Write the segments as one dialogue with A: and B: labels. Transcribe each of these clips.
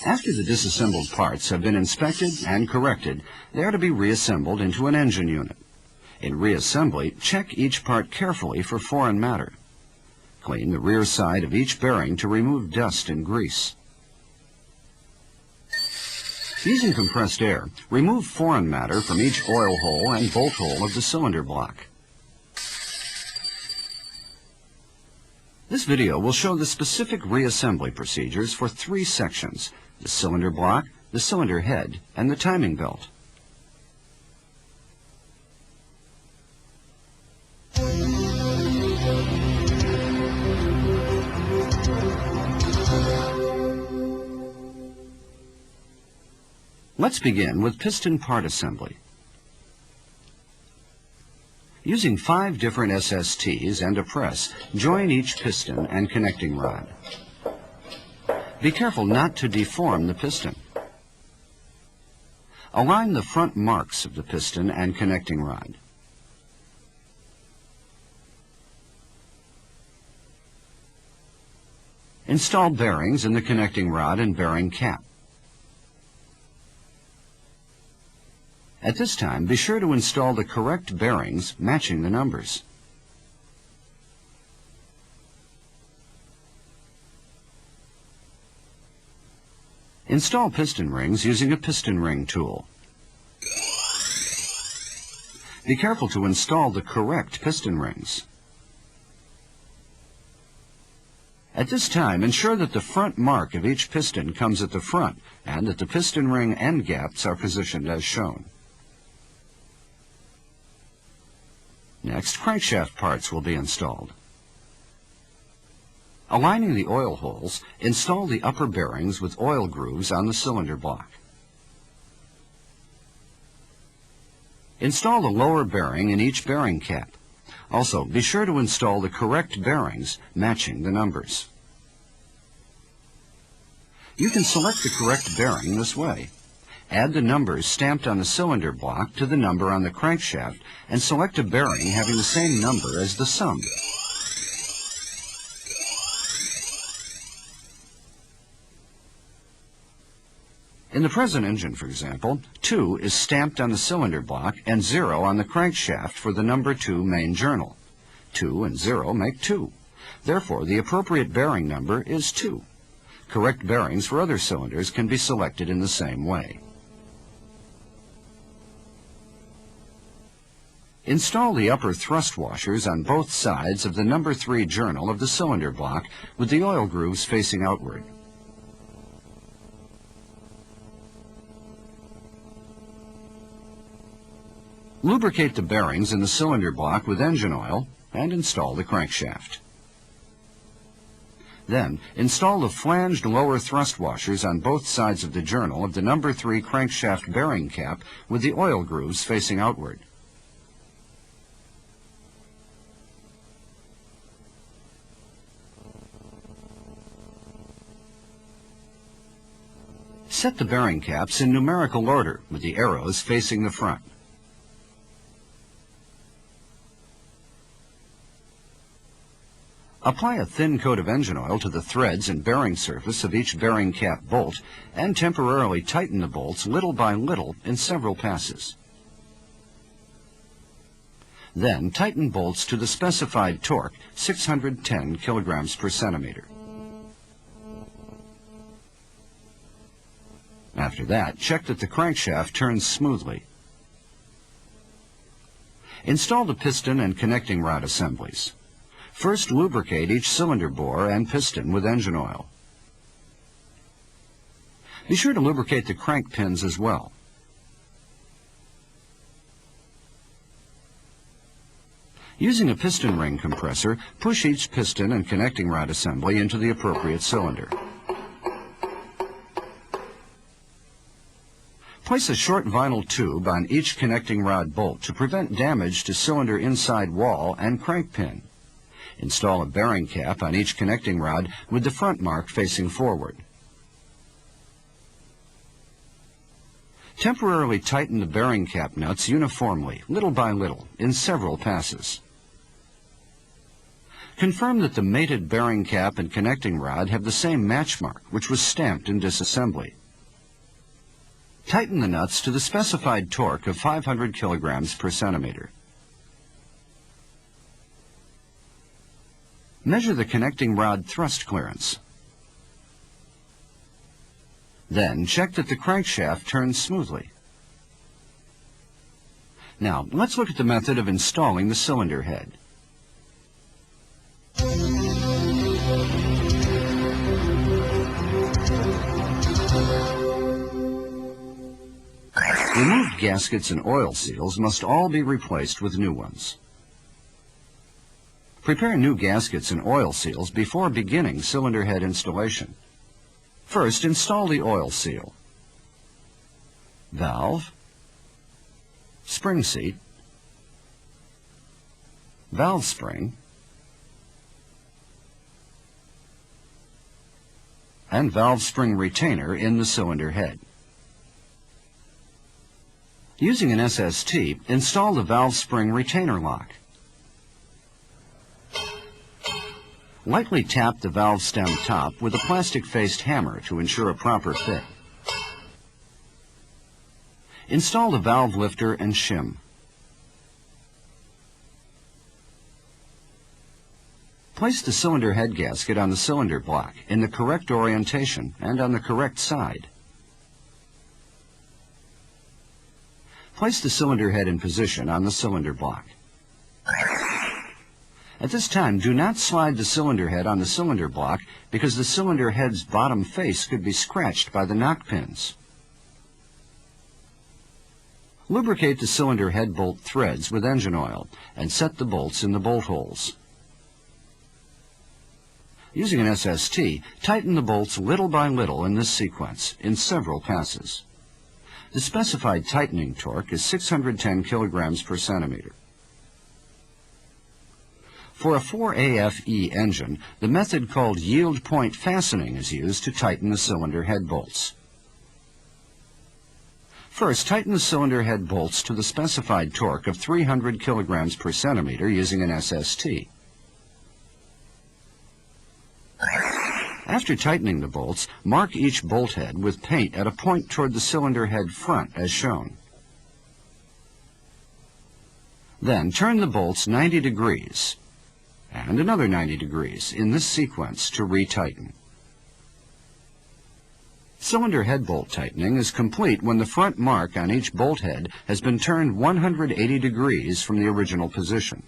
A: After the disassembled parts have been inspected and corrected, they are to be reassembled into an engine unit. In reassembly, check each part carefully for foreign matter. Clean the rear side of each bearing to remove dust and grease. Using compressed air, remove foreign matter from each oil hole and bolt hole of the cylinder block. This video will show the specific reassembly procedures for 3 sections: the cylinder block, the cylinder head, and the timing belt. Let's begin with piston part assembly. Using 5 different SSTs and a press, join each piston and connecting rod. Be careful not to deform the piston. Align the front marks of the piston and connecting rod. Install bearings in the connecting rod and bearing cap. At this time, be sure to install the correct bearings matching the numbers. Install piston rings using a piston ring tool. Be careful to install the correct piston rings. At this time, ensure that the front mark of each piston comes at the front and that the piston ring end gaps are positioned as shown. Next, crankshaft parts will be installed. Aligning the oil holes, install the upper bearings with oil grooves on the cylinder block. Install the lower bearing in each bearing cap. Also, be sure to install the correct bearings matching the numbers. You can select the correct bearing this way. Add the numbers stamped on the cylinder block to the number on the crankshaft and select a bearing having the same number as the sum. In the present engine, for example, 2 is stamped on the cylinder block and 0 on the crankshaft for the number 2 main journal. 2 and 0 make 2. Therefore, the appropriate bearing number is 2. Correct bearings for other cylinders can be selected in the same way. Install the upper thrust washers on both sides of the number 3 journal of the cylinder block with the oil grooves facing outward. Lubricate the bearings in the cylinder block with engine oil and install the crankshaft. Then, install the flanged lower thrust washers on both sides of the journal of the number 3 crankshaft bearing cap with the oil grooves facing outward. Set the bearing caps in numerical order with the arrows facing the front. Apply a thin coat of engine oil to the threads and bearing surface of each bearing cap bolt and temporarily tighten the bolts little by little in several passes. Then tighten bolts to the specified torque, 610 kilograms per centimeter. After that, check that the crankshaft turns smoothly. Install the piston and connecting rod assemblies. First, lubricate each cylinder bore and piston with engine oil. Be sure to lubricate the crank pins as well. Using a piston ring compressor, push each piston and connecting rod assembly into the appropriate cylinder. Place a short vinyl tube on each connecting rod bolt to prevent damage to cylinder inside wall and crank pin. Install a bearing cap on each connecting rod with the front mark facing forward. Temporarily tighten the bearing cap nuts uniformly, little by little, in several passes. Confirm that the mated bearing cap and connecting rod have the same match mark, which was stamped in disassembly. Tighten the nuts to the specified torque of 500 kilograms per centimeter. Measure the connecting rod thrust clearance. Then check that the crankshaft turns smoothly. Now, let's look at the method of installing the cylinder head. Removed gaskets and oil seals must all be replaced with new ones. Prepare new gaskets and oil seals before beginning cylinder head installation. First, install the oil seal, valve, spring seat, valve spring, and valve spring retainer in the cylinder head. Using an SST, install the valve spring retainer lock. Lightly tap the valve stem top with a plastic-faced hammer to ensure a proper fit. Install the valve lifter and shim. Place the cylinder head gasket on the cylinder block in the correct orientation and on the correct side. Place the cylinder head in position on the cylinder block. At this time, do not slide the cylinder head on the cylinder block because the cylinder head's bottom face could be scratched by the knock pins. Lubricate the cylinder head bolt threads with engine oil and set the bolts in the bolt holes. Using an SST, tighten the bolts little by little in this sequence in several passes. The specified tightening torque is 610 kilograms per centimeter. For a 4AFE engine, the method called yield point fastening is used to tighten the cylinder head bolts. First, tighten the cylinder head bolts to the specified torque of 300 kilograms per centimeter using an SST. After tightening the bolts, mark each bolt head with paint at a point toward the cylinder head front as shown. Then turn the bolts 90 degrees and another 90 degrees in this sequence to retighten. Cylinder head bolt tightening is complete when the front mark on each bolt head has been turned 180 degrees from the original position.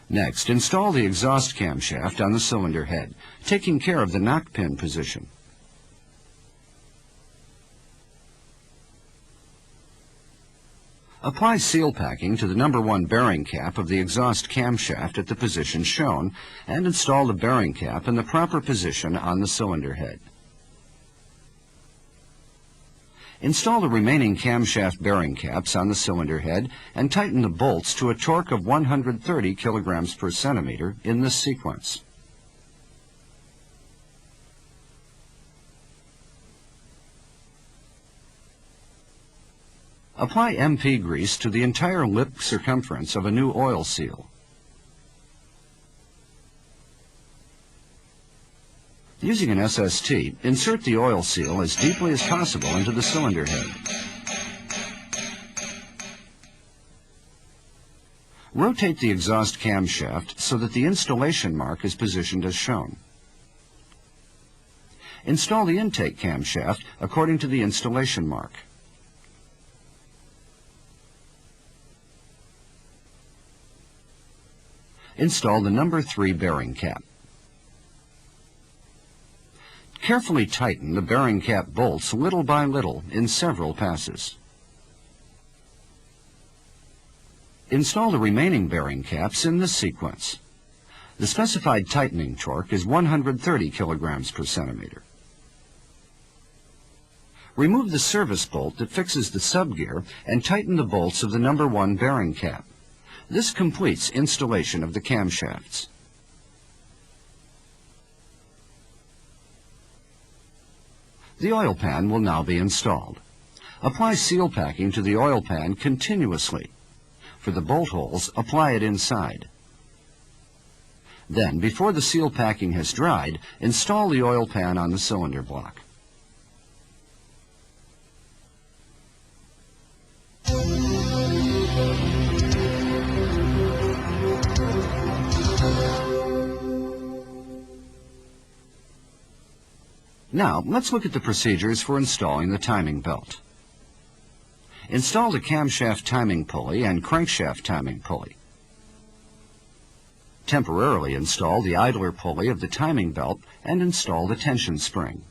A: Next, install the exhaust camshaft on the cylinder head, taking care of the knock pin position. Apply seal packing to the number 1 bearing cap of the exhaust camshaft at the position shown, and install the bearing cap in the proper position on the cylinder head. Install the remaining camshaft bearing caps on the cylinder head and tighten the bolts to a torque of 130 kilograms per centimeter in this sequence. Apply MP grease to the entire lip circumference of a new oil seal. Using an SST, insert the oil seal as deeply as possible into the cylinder head. Rotate the exhaust camshaft so that the installation mark is positioned as shown. Install the intake camshaft according to the installation mark. Install the number 3 bearing cap. Carefully tighten the bearing cap bolts little by little in several passes. Install the remaining bearing caps in this sequence. The specified tightening torque is 130 kilograms per centimeter. Remove the service bolt that fixes the subgear and tighten the bolts of the number 1 bearing cap. This completes installation of the camshafts. The oil pan will now be installed. Apply seal packing to the oil pan continuously. for the bolt holes, apply it inside. Then, before the seal packing has dried, install the oil pan on the cylinder block. Now, let's look at the procedures for installing the timing belt. Install the camshaft timing pulley and crankshaft timing pulley. Temporarily install the idler pulley of the timing belt and install the tension spring.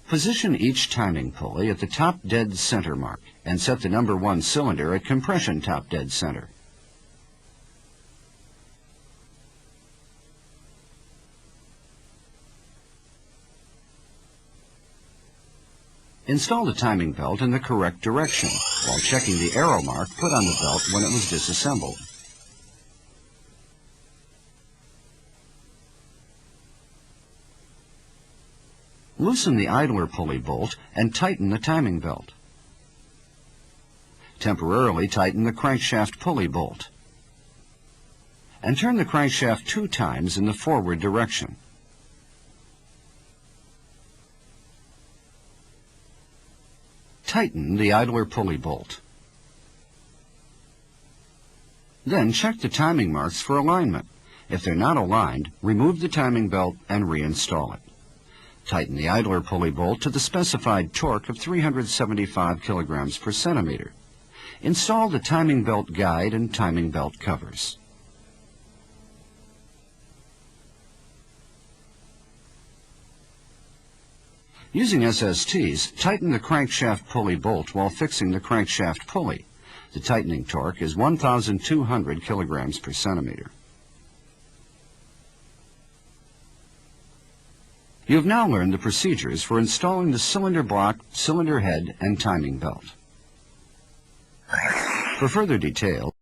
A: Position each timing pulley at the top dead center mark and set the number 1 cylinder at compression top dead center. Install the timing belt in the correct direction while checking the arrow mark put on the belt when it was disassembled. Loosen the idler pulley bolt and tighten the timing belt. Temporarily tighten the crankshaft pulley bolt. And turn the crankshaft 2 times in the forward direction. Tighten the idler pulley bolt. Then check the timing marks for alignment. If they're not aligned, remove the timing belt and reinstall it. Tighten the idler pulley bolt to the specified torque of 375 kilograms per centimeter. Install the timing belt guide and timing belt covers. Using SSTs, tighten the crankshaft pulley bolt while fixing the crankshaft pulley. The tightening torque is 1,200 kilograms per centimeter. You have now learned the procedures for installing the cylinder block, cylinder head, and timing belt. For further details,